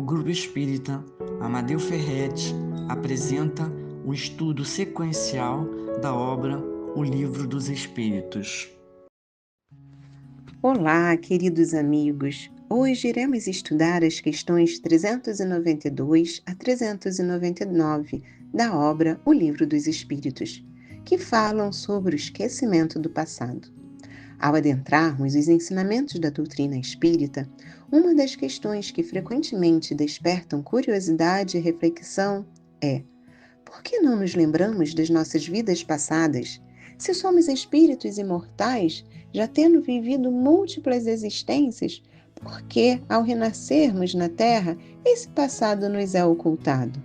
Grupo Espírita Amadeu Ferretti apresenta um estudo sequencial da obra O Livro dos Espíritos. Olá, queridos amigos! Hoje iremos estudar as questões 392 a 399 da obra O Livro dos Espíritos, que falam sobre o esquecimento do passado. Ao adentrarmos os ensinamentos da doutrina espírita, uma das questões que frequentemente despertam curiosidade e reflexão é: por que não nos lembramos das nossas vidas passadas? Se somos espíritos imortais, já tendo vivido múltiplas existências, por que, ao renascermos na Terra, esse passado nos é ocultado?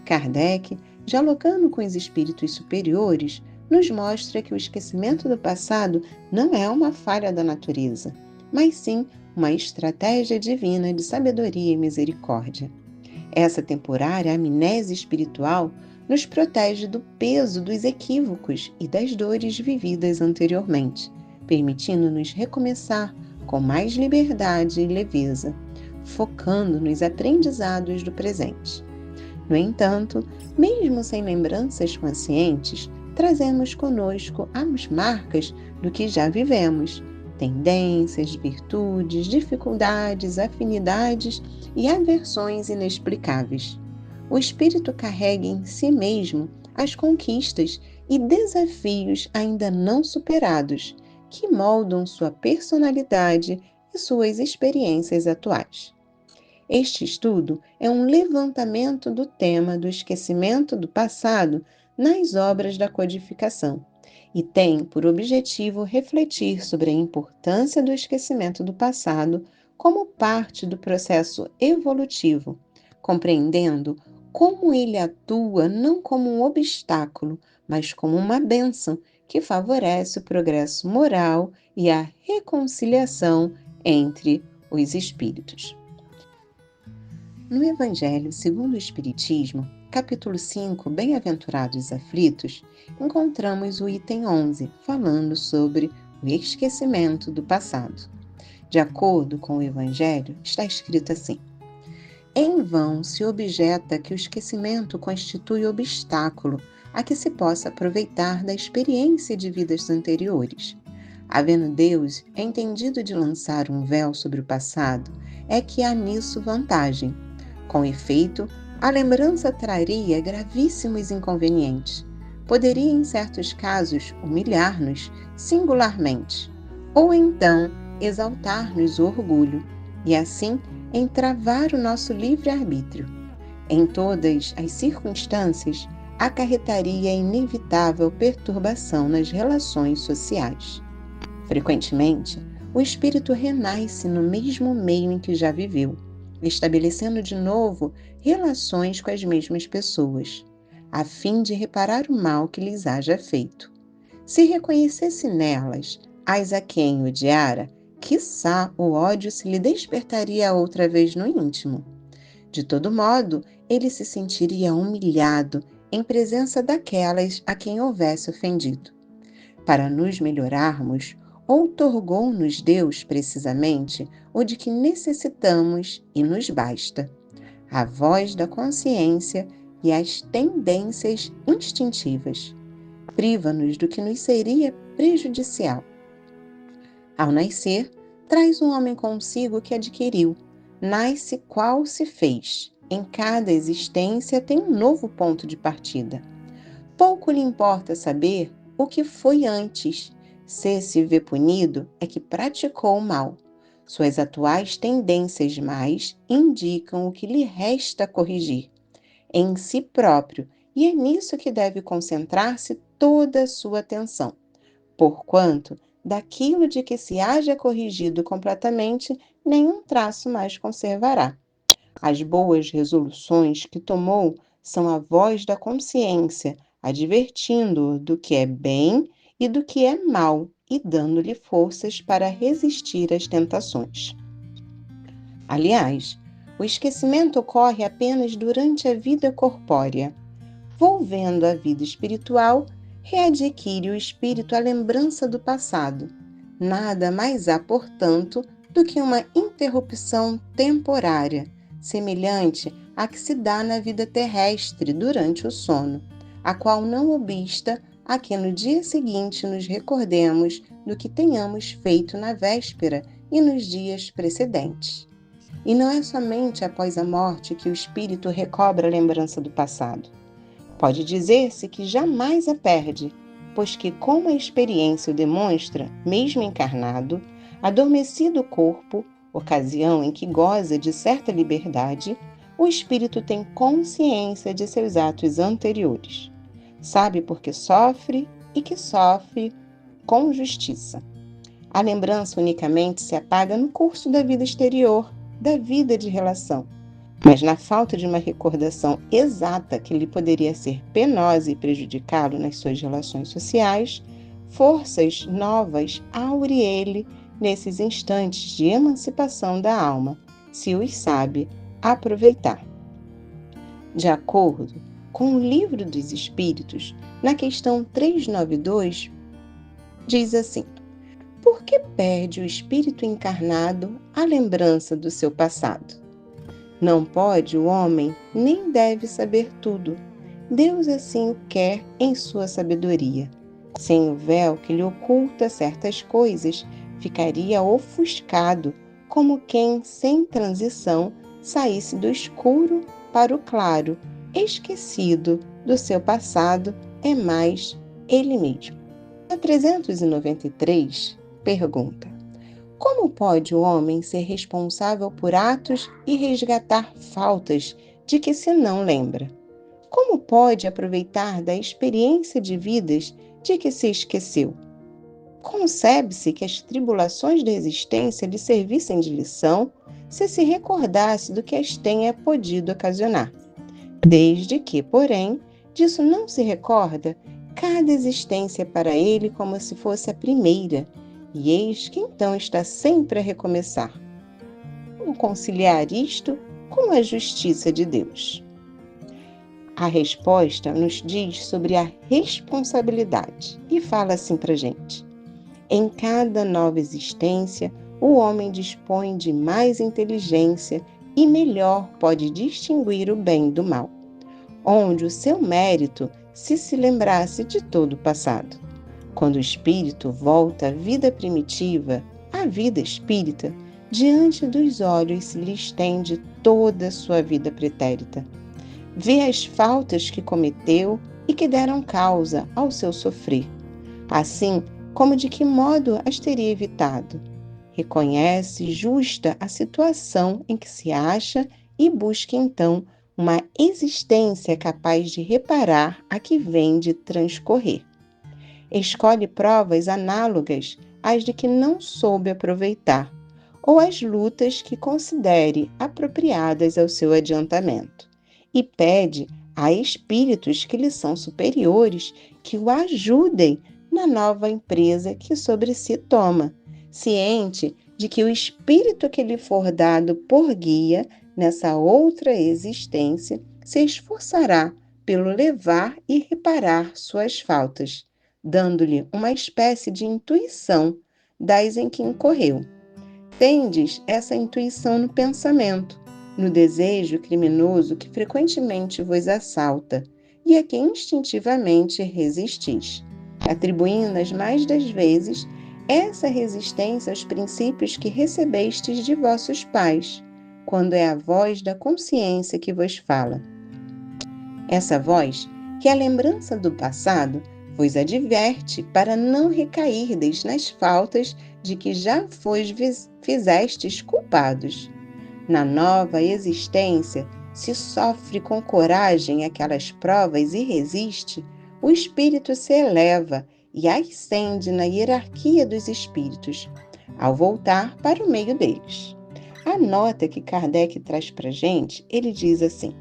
Kardec, dialogando com os espíritos superiores, nos mostra que o esquecimento do passado não é uma falha da natureza, mas sim uma estratégia divina de sabedoria e misericórdia. Essa temporária amnésia espiritual nos protege do peso dos equívocos e das dores vividas anteriormente, permitindo-nos recomeçar com mais liberdade e leveza, focando nos aprendizados do presente. No entanto, mesmo sem lembranças conscientes, trazemos conosco as marcas do que já vivemos, tendências, virtudes, dificuldades, afinidades e aversões inexplicáveis. O espírito carrega em si mesmo as conquistas e desafios ainda não superados, que moldam sua personalidade e suas experiências atuais. Este estudo é um levantamento do tema do esquecimento do passado nas obras da codificação e tem por objetivo refletir sobre a importância do esquecimento do passado como parte do processo evolutivo, compreendendo como ele atua não como um obstáculo, mas como uma bênção que favorece o progresso moral e a reconciliação entre os espíritos. No Evangelho segundo o Espiritismo, capítulo 5, Bem-aventurados aflitos, encontramos o item 11, falando sobre o esquecimento do passado. De acordo com o Evangelho, está escrito assim: em vão se objeta que o esquecimento constitui obstáculo a que se possa aproveitar da experiência de vidas anteriores. Havendo Deus entendido de lançar um véu sobre o passado, é que há nisso vantagem. Com efeito, a lembrança traria gravíssimos inconvenientes. Poderia, em certos casos, humilhar-nos singularmente, ou então exaltar-nos o orgulho, e assim entravar o nosso livre-arbítrio. Em todas as circunstâncias, acarretaria inevitável perturbação nas relações sociais. Frequentemente, o espírito renasce no mesmo meio em que já viveu, estabelecendo de novo relações com as mesmas pessoas, a fim de reparar o mal que lhes haja feito. Se reconhecesse nelas as a quem odiara, quiçá o ódio se lhe despertaria outra vez no íntimo. De todo modo, ele se sentiria humilhado em presença daquelas a quem houvesse ofendido. Para nos melhorarmos, outorgou-nos Deus precisamente o de que necessitamos e nos basta: a voz da consciência e as tendências instintivas. Priva-nos do que nos seria prejudicial. Ao nascer, traz um homem consigo que adquiriu, nasce qual se fez. Em cada existência tem um novo ponto de partida. Pouco lhe importa saber o que foi antes. Se vê punido, é que praticou o mal. Suas atuais tendências mais indicam o que lhe resta corrigir em si próprio, e é nisso que deve concentrar-se toda a sua atenção, porquanto daquilo de que se haja corrigido completamente, nenhum traço mais conservará. As boas resoluções que tomou são a voz da consciência, advertindo-o do que é bem e do que é mal, e dando-lhe forças para resistir às tentações. Aliás, o esquecimento ocorre apenas durante a vida corpórea. Volvendo à vida espiritual, readquire o espírito a lembrança do passado. Nada mais há, portanto, do que uma interrupção temporária, semelhante à que se dá na vida terrestre durante o sono, a qual não obsta a que no dia seguinte nos recordemos do que tenhamos feito na véspera e nos dias precedentes. E não é somente após a morte que o espírito recobra a lembrança do passado. Pode dizer-se que jamais a perde, pois que, como a experiência o demonstra, mesmo encarnado, adormecido o corpo, ocasião em que goza de certa liberdade, o espírito tem consciência de seus atos anteriores. Sabe por que sofre e que sofre com justiça. A lembrança unicamente se apaga no curso da vida exterior, da vida de relação, mas na falta de uma recordação exata que lhe poderia ser penosa e prejudicá-lo nas suas relações sociais, forças novas aure ele nesses instantes de emancipação da alma, se os sabe aproveitar. De acordo com o Livro dos Espíritos, na questão 392, diz assim: por que perde o espírito encarnado a lembrança do seu passado? Não pode o homem, nem deve saber tudo. Deus assim o quer em sua sabedoria. Sem o véu que lhe oculta certas coisas, ficaria ofuscado, como quem, sem transição, saísse do escuro para o claro, esquecido do seu passado, é mais ele mesmo. A 393, pergunta: como pode o homem ser responsável por atos e resgatar faltas de que se não lembra? Como pode aproveitar da experiência de vidas de que se esqueceu? Concebe-se que as tribulações da existência lhe servissem de lição se recordasse do que as tenha podido ocasionar. Desde que, porém, disso não se recorda, cada existência é para ele como se fosse a primeira, e eis que então está sempre a recomeçar. Como conciliar isto com a justiça de Deus? A resposta nos diz sobre a responsabilidade e fala assim para a gente: em cada nova existência, o homem dispõe de mais inteligência e melhor pode distinguir o bem do mal, onde o seu mérito se lembrasse de todo o passado. Quando o espírito volta à vida primitiva, à vida espírita, diante dos olhos se lhe estende toda a sua vida pretérita. Vê as faltas que cometeu e que deram causa ao seu sofrer, assim como de que modo as teria evitado. Reconhece justa a situação em que se acha e busca então uma existência capaz de reparar a que vem de transcorrer. Escolhe provas análogas às de que não soube aproveitar, ou as lutas que considere apropriadas ao seu adiantamento, e pede a espíritos que lhe são superiores que o ajudem na nova empresa que sobre si toma, ciente de que o espírito que lhe for dado por guia nessa outra existência se esforçará pelo levar e reparar suas faltas, dando-lhe uma espécie de intuição das em que incorreu. Tendes essa intuição no pensamento, no desejo criminoso que frequentemente vos assalta e a que instintivamente resistis, atribuindo as mais das vezes essa resistência aos princípios que recebestes de vossos pais, quando é a voz da consciência que vos fala. Essa voz, que é a lembrança do passado, vos adverte para não recairdes nas faltas de que já vos fizestes culpados. Na nova existência, se sofre com coragem aquelas provas e resiste, o espírito se eleva e ascende na hierarquia dos espíritos, ao voltar para o meio deles. A nota que Kardec traz para a gente, ele diz assim: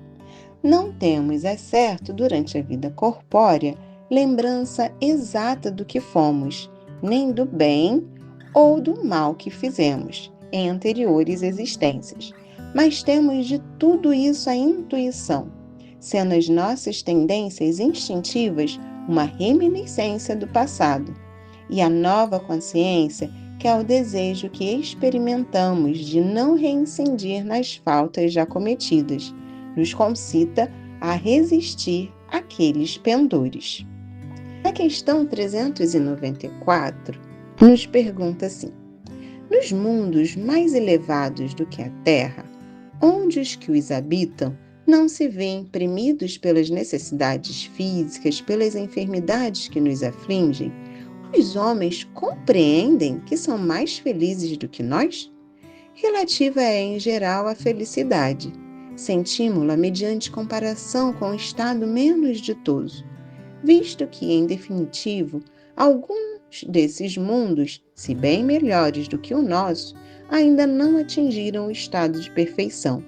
não temos, é certo, durante a vida corpórea, lembrança exata do que fomos, nem do bem ou do mal que fizemos em anteriores existências, mas temos de tudo isso a intuição, sendo as nossas tendências instintivas uma reminiscência do passado, e a nova consciência que é o desejo que experimentamos de não reincidir nas faltas já cometidas, nos concita a resistir àqueles pendores. A questão 394 nos pergunta assim: nos mundos mais elevados do que a Terra, onde os que os habitam não se veem imprimidos pelas necessidades físicas, pelas enfermidades que nos afligem, os homens compreendem que são mais felizes do que nós? Relativa é, em geral, a felicidade. Sentimos-la mediante comparação com o estado menos ditoso, visto que, em definitivo, alguns desses mundos, se bem melhores do que o nosso, ainda não atingiram o estado de perfeição.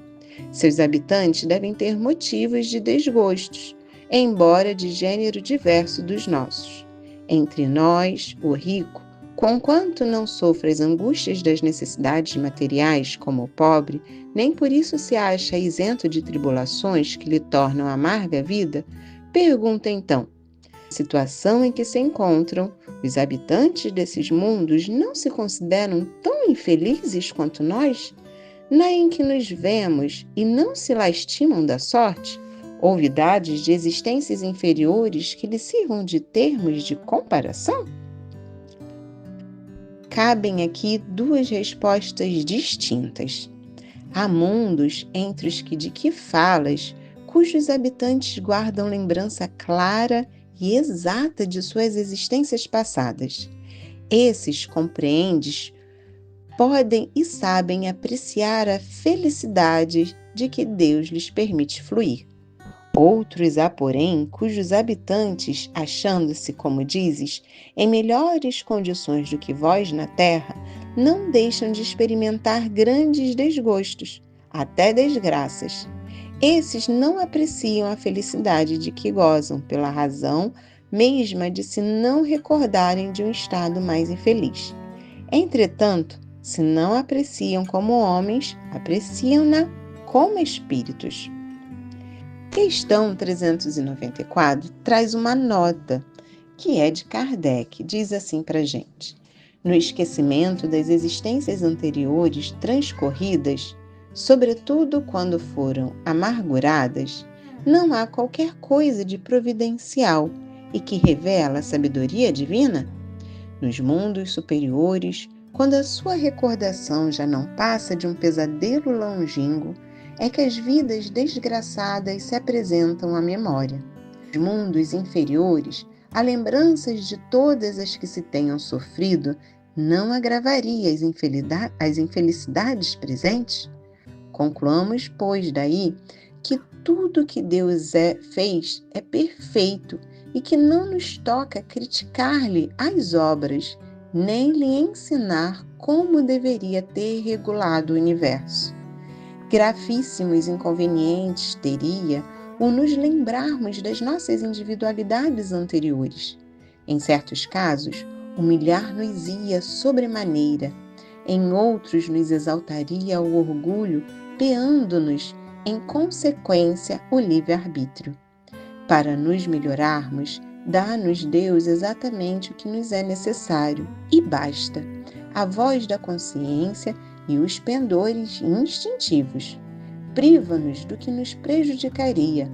Seus habitantes devem ter motivos de desgostos, embora de gênero diverso dos nossos. Entre nós, o rico, conquanto não sofra as angústias das necessidades materiais como o pobre, nem por isso se acha isento de tribulações que lhe tornam amarga a vida, pergunta então: a situação em que se encontram, os habitantes desses mundos não se consideram tão infelizes quanto nós? Na em que nos vemos e não se lastimam da sorte? Ouvidades de existências inferiores que lhe sirvam de termos de comparação? Cabem aqui duas respostas distintas. Há mundos entre os que de que falas, cujos habitantes guardam lembrança clara e exata de suas existências passadas. Esses, compreendes, podem e sabem apreciar a felicidade de que Deus lhes permite fluir. Outros há, porém, cujos habitantes, achando-se, como dizes, em melhores condições do que vós na terra, não deixam de experimentar grandes desgostos, até desgraças. Esses não apreciam a felicidade de que gozam, pela razão mesma de se não recordarem de um estado mais infeliz. Entretanto, se não apreciam como homens, apreciam-na como espíritos. Questão 394 traz uma nota, que é de Kardec. Diz assim para a gente: no esquecimento das existências anteriores transcorridas, sobretudo quando foram amarguradas, não há qualquer coisa de providencial e que revela a sabedoria divina? Nos mundos superiores, quando a sua recordação já não passa de um pesadelo longínquo, é que as vidas desgraçadas se apresentam à memória. Nos mundos inferiores, a lembranças de todas as que se tenham sofrido não agravaria as infelicidades presentes? Concluamos, pois, daí que tudo que Deus fez é perfeito e que não nos toca criticar-lhe as obras, nem lhe ensinar como deveria ter regulado o universo. Gravíssimos inconvenientes teria o nos lembrarmos das nossas individualidades anteriores. Em certos casos, humilhar-nos-ia sobremaneira, em outros nos exaltaria o orgulho, peando-nos, em consequência, o livre-arbítrio. Para nos melhorarmos, dá-nos Deus exatamente o que nos é necessário, e basta: a voz da consciência e os pendores instintivos. Priva-nos do que nos prejudicaria.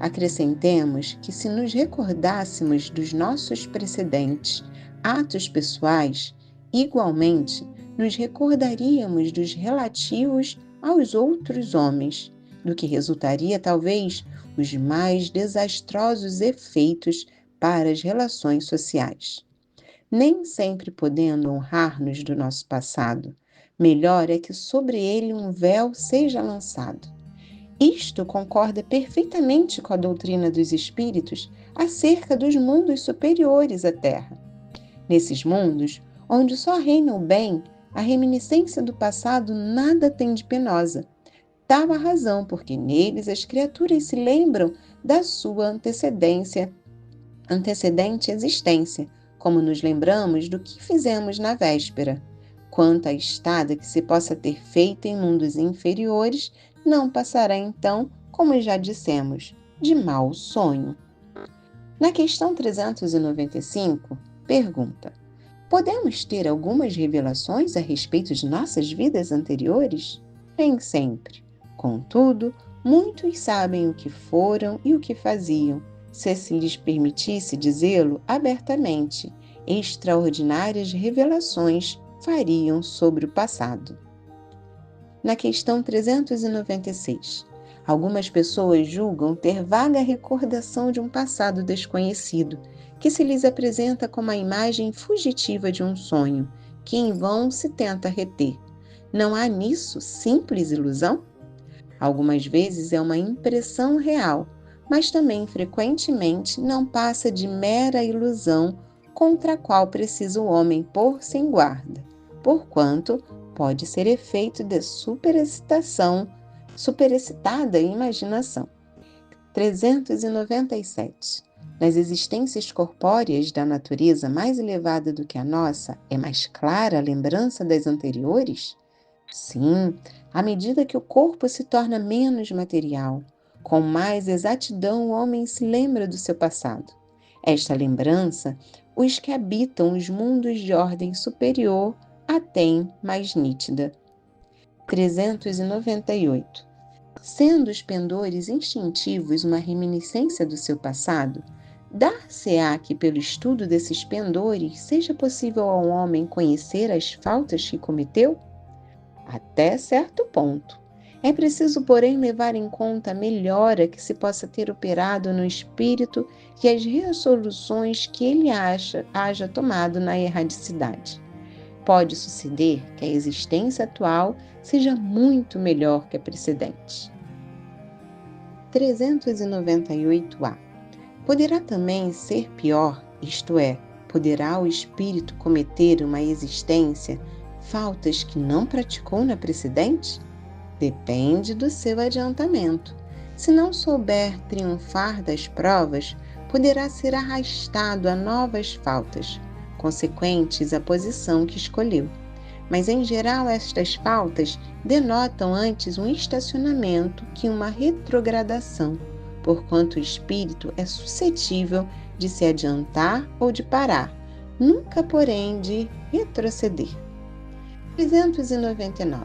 Acrescentemos que, se nos recordássemos dos nossos precedentes atos pessoais, igualmente nos recordaríamos dos relativos aos outros homens, do que resultaria talvez os mais desastrosos efeitos para as relações sociais. Nem sempre podendo honrar-nos do nosso passado, melhor é que sobre ele um véu seja lançado. Isto concorda perfeitamente com a doutrina dos espíritos acerca dos mundos superiores à Terra. Nesses mundos, onde só reina o bem, a reminiscência do passado nada tem de penosa. Tal a razão porque neles as criaturas se lembram da sua antecedente existência, como nos lembramos do que fizemos na véspera. Quanto à estada que se possa ter feito em mundos inferiores, não passará então, como já dissemos, de mau sonho. Na questão 395, pergunta: Podemos ter algumas revelações a respeito de nossas vidas anteriores? Nem sempre. Contudo, muitos sabem o que foram e o que faziam, se lhes permitisse dizê-lo abertamente. Extraordinárias revelações fariam sobre o passado. Na questão 396, algumas pessoas julgam ter vaga recordação de um passado desconhecido, que se lhes apresenta como a imagem fugitiva de um sonho, que em vão se tenta reter. Não há nisso simples ilusão? Algumas vezes é uma impressão real, mas também frequentemente não passa de mera ilusão contra a qual precisa o homem pôr-se em guarda, porquanto pode ser efeito de superexcitada imaginação. 397. Nas existências corpóreas da natureza mais elevada do que a nossa, é mais clara a lembrança das anteriores? Sim, à medida que o corpo se torna menos material, com mais exatidão o homem se lembra do seu passado. Esta lembrança, os que habitam os mundos de ordem superior a têm mais nítida. 398. Sendo os pendores instintivos uma reminiscência do seu passado, dar-se-á que pelo estudo desses pendores seja possível ao homem conhecer as faltas que cometeu? Até certo ponto. É preciso, porém, levar em conta a melhora que se possa ter operado no espírito e as resoluções que ele haja tomado na erradicidade. Pode suceder que a existência atual seja muito melhor que a precedente. 398A. Poderá também ser pior, isto é, poderá o espírito cometer uma existência faltas que não praticou na precedente? Depende do seu adiantamento. Se não souber triunfar das provas, poderá ser arrastado a novas faltas, consequentes à posição que escolheu. Mas, em geral, estas faltas denotam antes um estacionamento que uma retrogradação, porquanto o espírito é suscetível de se adiantar ou de parar, nunca, porém, de retroceder. 399.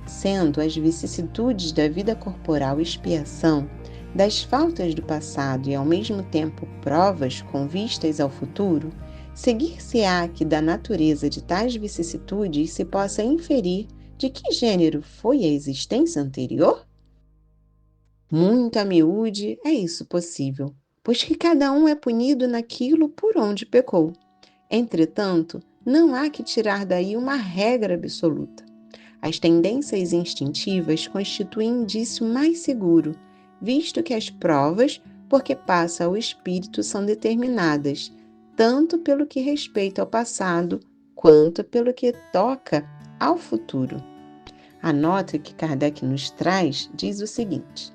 Sendo as vicissitudes da vida corporal expiação das faltas do passado e ao mesmo tempo provas com vistas ao futuro, seguir-se-á que da natureza de tais vicissitudes se possa inferir de que gênero foi a existência anterior? Muito a miúde é isso possível, pois que cada um é punido naquilo por onde pecou. Entretanto, não há que tirar daí uma regra absoluta. As tendências instintivas constituem indício mais seguro, visto que as provas, porque passa ao espírito, são determinadas, tanto pelo que respeita ao passado, quanto pelo que toca ao futuro. A nota que Kardec nos traz diz o seguinte: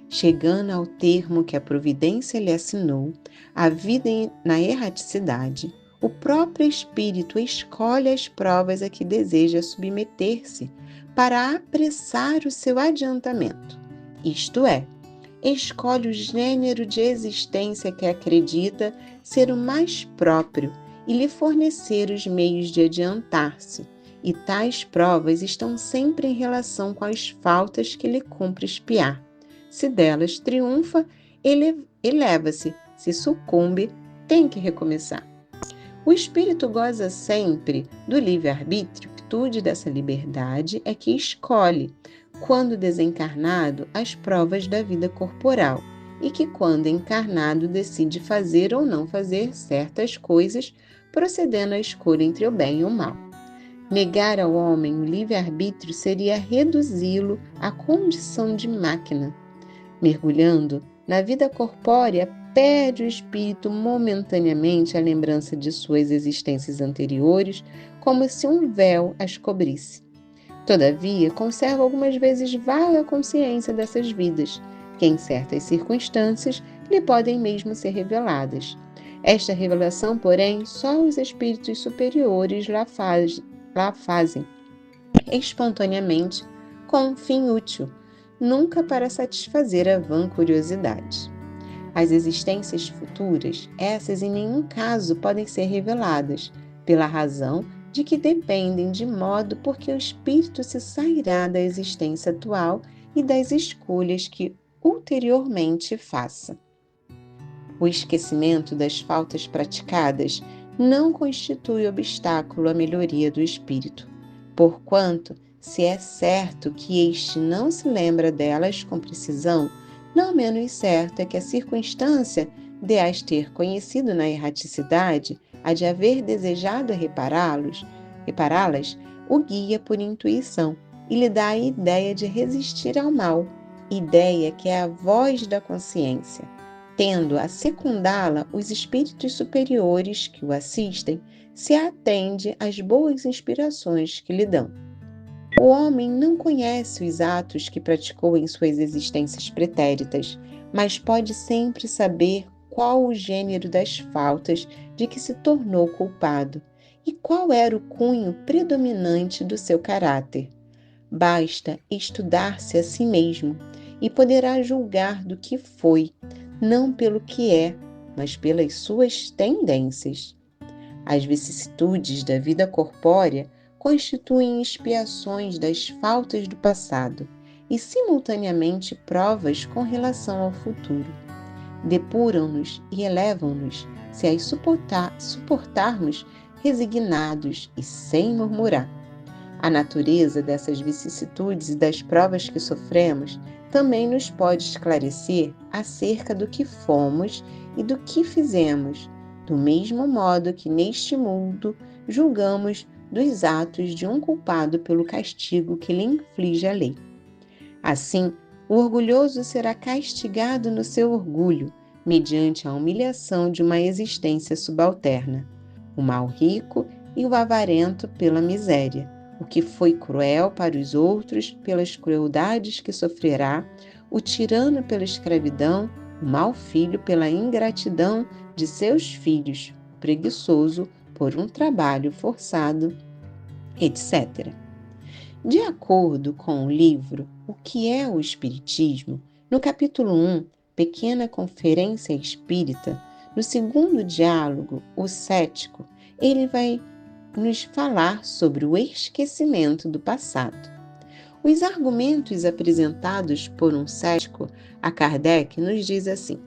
chegando ao termo que a providência lhe assinou, a vida na erraticidade, o próprio espírito escolhe as provas a que deseja submeter-se para apressar o seu adiantamento. Isto é, escolhe o gênero de existência que acredita ser o mais próprio e lhe fornecer os meios de adiantar-se, e tais provas estão sempre em relação com as faltas que lhe cumpre expiar. Se delas triunfa, eleva-se; se sucumbe, tem que recomeçar. O espírito goza sempre do livre-arbítrio. A virtude dessa liberdade é que escolhe, quando desencarnado, as provas da vida corporal, e que, quando encarnado, decide fazer ou não fazer certas coisas, procedendo à escolha entre o bem e o mal. Negar ao homem o livre-arbítrio seria reduzi-lo à condição de máquina. Mergulhando na vida corpórea, perde o espírito momentaneamente a lembrança de suas existências anteriores, como se um véu as cobrisse. Todavia, conserva algumas vezes vaga consciência dessas vidas, que em certas circunstâncias lhe podem mesmo ser reveladas. Esta revelação, porém, só os espíritos superiores lá fazem, espontaneamente, com um fim útil, nunca para satisfazer a vã curiosidade. As existências futuras, essas em nenhum caso podem ser reveladas, pela razão de que dependem de modo porque o espírito se sairá da existência atual e das escolhas que ulteriormente faça. O esquecimento das faltas praticadas não constitui obstáculo à melhoria do espírito, porquanto, se é certo que este não se lembra delas com precisão, não menos certo é que a circunstância de as ter conhecido na erraticidade, a de haver desejado repará-las, o guia por intuição e lhe dá a ideia de resistir ao mal, ideia que é a voz da consciência, tendo a secundá-la os espíritos superiores que o assistem, se atende às boas inspirações que lhe dão. O homem não conhece os atos que praticou em suas existências pretéritas, mas pode sempre saber qual o gênero das faltas de que se tornou culpado e qual era o cunho predominante do seu caráter. Basta estudar-se a si mesmo e poderá julgar do que foi, não pelo que é, mas pelas suas tendências. As vicissitudes da vida corpórea constituem expiações das faltas do passado e, simultaneamente, provas com relação ao futuro. Depuram-nos e elevam-nos, se as suportarmos resignados e sem murmurar. A natureza dessas vicissitudes e das provas que sofremos também nos pode esclarecer acerca do que fomos e do que fizemos, do mesmo modo que neste mundo julgamos dos atos de um culpado pelo castigo que lhe inflige a lei. Assim, o orgulhoso será castigado no seu orgulho, mediante a humilhação de uma existência subalterna, o mal rico e o avarento pela miséria, o que foi cruel para os outros pelas crueldades que sofrerá, o tirano pela escravidão, o mau filho pela ingratidão de seus filhos, o preguiçoso por um trabalho forçado, etc. De acordo com o livro O que é o Espiritismo, no capítulo 1, Pequena Conferência Espírita, no segundo diálogo, O Cético, ele vai nos falar sobre o esquecimento do passado. Os argumentos apresentados por um cético a Kardec nos diz assim: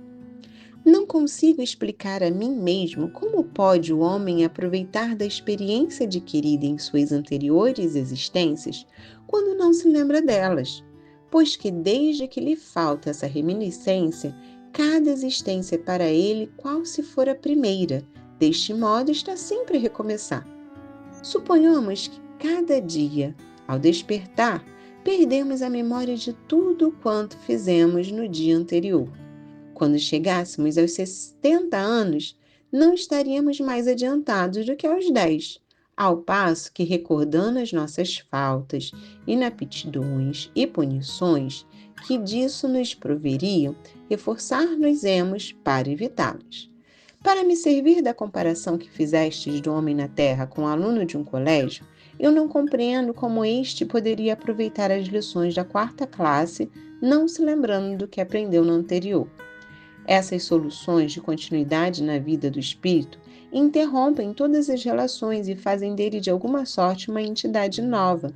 não consigo explicar a mim mesmo como pode o homem aproveitar da experiência adquirida em suas anteriores existências quando não se lembra delas, pois que desde que lhe falta essa reminiscência, cada existência é para ele qual se for a primeira, deste modo está sempre a recomeçar. Suponhamos que cada dia, ao despertar, perdemos a memória de tudo quanto fizemos no dia anterior. Quando chegássemos aos 70 anos, não estaríamos mais adiantados do que aos 10, ao passo que, recordando as nossas faltas, inaptidões e punições, que disso nos proveriam, reforçar-nos-emos para evitá-las. Para me servir da comparação que fizestes do homem na terra com o aluno de um colégio, eu não compreendo como este poderia aproveitar as lições da 4ª classe, não se lembrando do que aprendeu no anterior. Essas soluções de continuidade na vida do espírito interrompem todas as relações e fazem dele de alguma sorte uma entidade nova,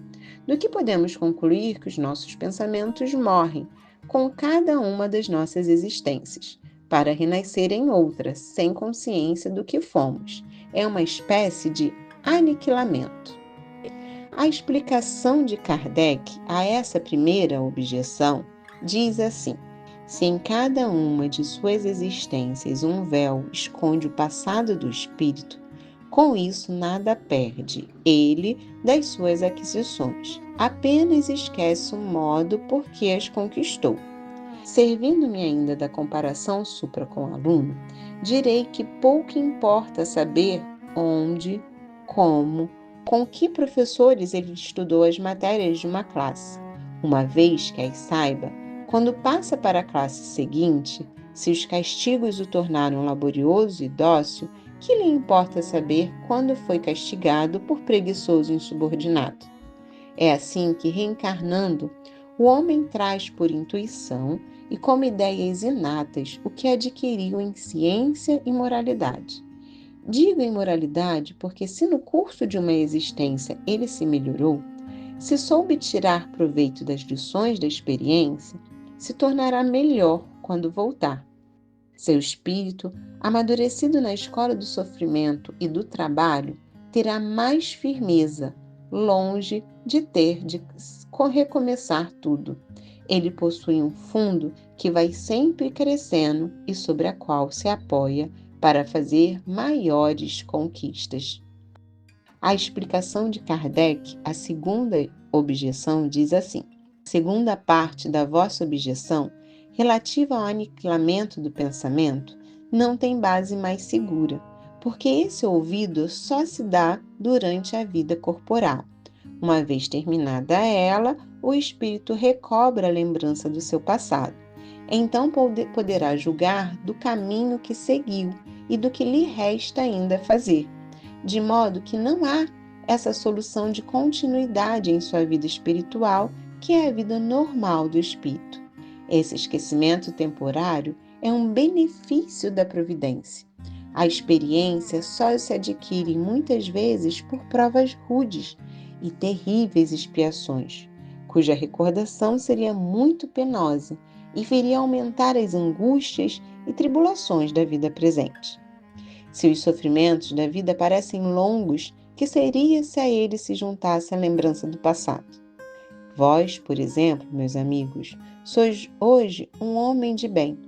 do que podemos concluir que os nossos pensamentos morrem com cada uma das nossas existências, para renascer em outra, sem consciência do que fomos. É uma espécie de aniquilamento. A explicação de Kardec a essa primeira objeção diz assim: se em cada uma de suas existências um véu esconde o passado do espírito, com isso nada perde ele das suas aquisições, apenas esquece o modo por que as conquistou. Servindo-me ainda da comparação supra com o aluno, direi que pouco importa saber onde, como, com que professores ele estudou as matérias de uma classe, uma vez que as saiba, quando passa para a classe seguinte, se os castigos o tornaram laborioso e dócil, que lhe importa saber quando foi castigado por preguiçoso insubordinado? É assim que, reencarnando, o homem traz por intuição e como ideias inatas o que adquiriu em ciência e moralidade. Digo imoralidade porque, se no curso de uma existência ele se melhorou, se soube tirar proveito das lições da experiência, se tornará melhor quando voltar. Seu espírito, amadurecido na escola do sofrimento e do trabalho, terá mais firmeza, longe de ter de recomeçar tudo. Ele possui um fundo que vai sempre crescendo e sobre a qual se apoia para fazer maiores conquistas. A explicação de Kardec, a segunda objeção, diz assim: segunda parte da vossa objeção, relativa ao aniquilamento do pensamento, não tem base mais segura, porque esse ouvido só se dá durante a vida corporal. Uma vez terminada ela, o espírito recobra a lembrança do seu passado. Então poderá julgar do caminho que seguiu e do que lhe resta ainda fazer, de modo que não há essa solução de continuidade em sua vida espiritual, que é a vida normal do espírito. Esse esquecimento temporário é um benefício da providência. A experiência só se adquire muitas vezes por provas rudes e terríveis expiações, cuja recordação seria muito penosa e viria aumentar as angústias e tribulações da vida presente. Se os sofrimentos da vida parecem longos, que seria se a eles se juntasse a lembrança do passado? Vós, por exemplo, meus amigos, sois hoje um homem de bem,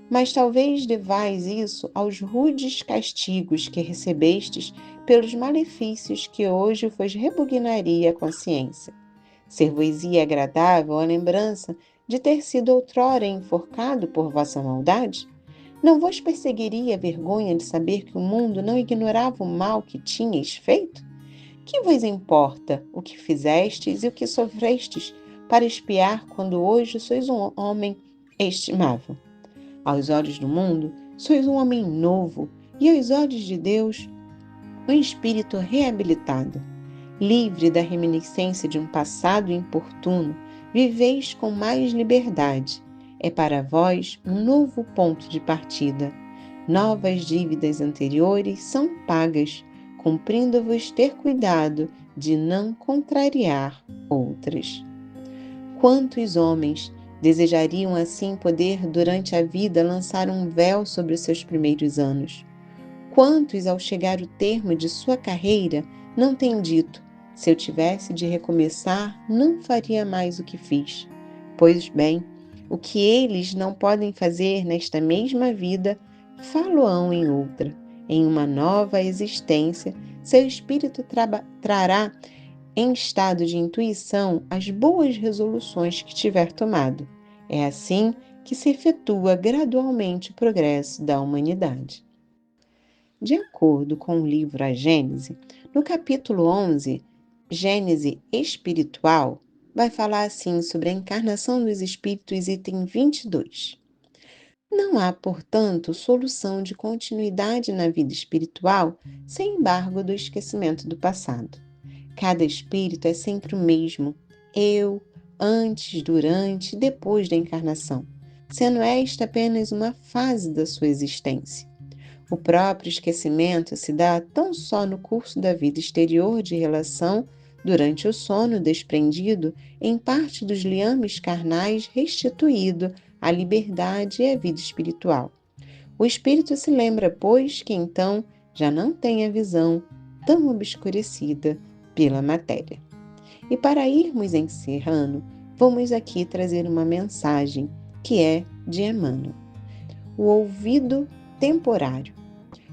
mas talvez devais isso aos rudes castigos que recebestes pelos malefícios que hoje vos repugnaria a consciência. Ser-vos-ia agradável a lembrança de ter sido outrora enforcado por vossa maldade? Não vos perseguiria a vergonha de saber que o mundo não ignorava o mal que tinhais feito? Que vos importa o que fizestes e o que sofrestes para espiar quando hoje sois um homem estimável? Aos olhos do mundo, sois um homem novo, e aos olhos de Deus, um espírito reabilitado. Livre da reminiscência de um passado importuno, viveis com mais liberdade. É para vós um novo ponto de partida. Novas dívidas anteriores são pagas, cumprindo-vos ter cuidado de não contrariar outras. Quantos homens desejariam assim poder durante a vida lançar um véu sobre os seus primeiros anos? Quantos, ao chegar o termo de sua carreira, não têm dito: se eu tivesse de recomeçar, não faria mais o que fiz? Pois bem, o que eles não podem fazer nesta mesma vida, falo-ão em outra. Em uma nova existência, seu espírito trará em estado de intuição as boas resoluções que tiver tomado. É assim que se efetua gradualmente o progresso da humanidade. De acordo com o livro A Gênese, no capítulo 11, Gênese Espiritual, vai falar assim sobre a encarnação dos espíritos, item 22. Não há, portanto, solução de continuidade na vida espiritual sem embargo do esquecimento do passado. Cada espírito é sempre o mesmo, eu, antes, durante e depois da encarnação, sendo esta apenas uma fase da sua existência. O próprio esquecimento se dá tão só no curso da vida exterior de relação, durante o sono desprendido em parte dos liames carnais, restituído à liberdade e à vida espiritual. O espírito se lembra, pois, que então já não tem a visão tão obscurecida pela matéria. E para irmos encerrando, vamos aqui trazer uma mensagem que é de Emmanuel. O ouvido temporário.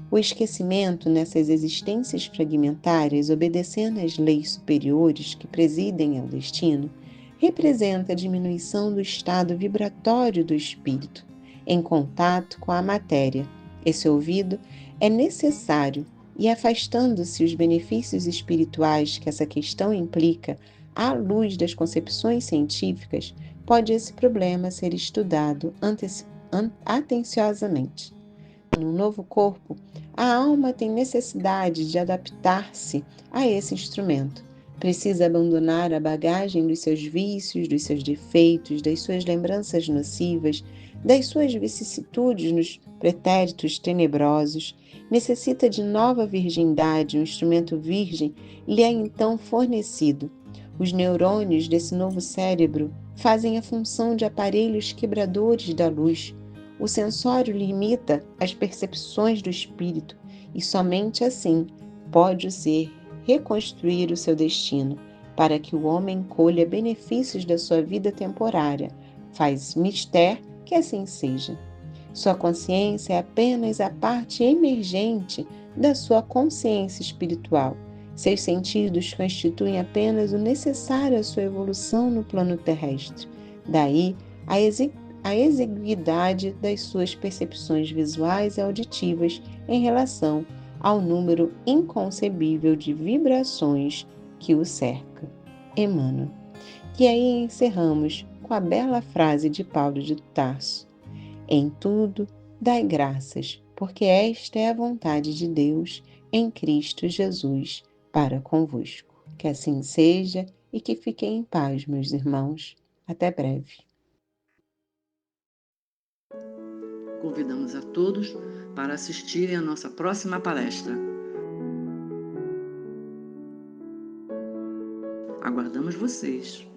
O esquecimento nessas existências fragmentárias, obedecendo às leis superiores que presidem ao destino, representa a diminuição do estado vibratório do espírito, em contato com a matéria. Esse ouvido é necessário e, afastando-se os benefícios espirituais que essa questão implica, à luz das concepções científicas, pode esse problema ser estudado atenciosamente. No novo corpo, a alma tem necessidade de adaptar-se a esse instrumento, Precisa abandonar a bagagem dos seus vícios, dos seus defeitos, das suas lembranças nocivas, das suas vicissitudes nos pretéritos tenebrosos. Necessita de nova virgindade, um instrumento virgem lhe é então fornecido. Os neurônios desse novo cérebro fazem a função de aparelhos quebradores da luz. O sensório limita as percepções do espírito e somente assim pode ser reconstruir o seu destino, para que o homem colha benefícios da sua vida temporária. Faz mister que assim seja. Sua consciência é apenas a parte emergente da sua consciência espiritual. Seus sentidos constituem apenas o necessário à sua evolução no plano terrestre. Daí a exiguidade das suas percepções visuais e auditivas em relação ao número inconcebível de vibrações que o cerca. Emmanuel. E aí encerramos com a bela frase de Paulo de Tarso: em tudo dai graças, porque esta é a vontade de Deus em Cristo Jesus para convosco. Que assim seja e que fiquem em paz, meus irmãos. Até breve. Convidamos a todos para assistirem à nossa próxima palestra. Aguardamos vocês!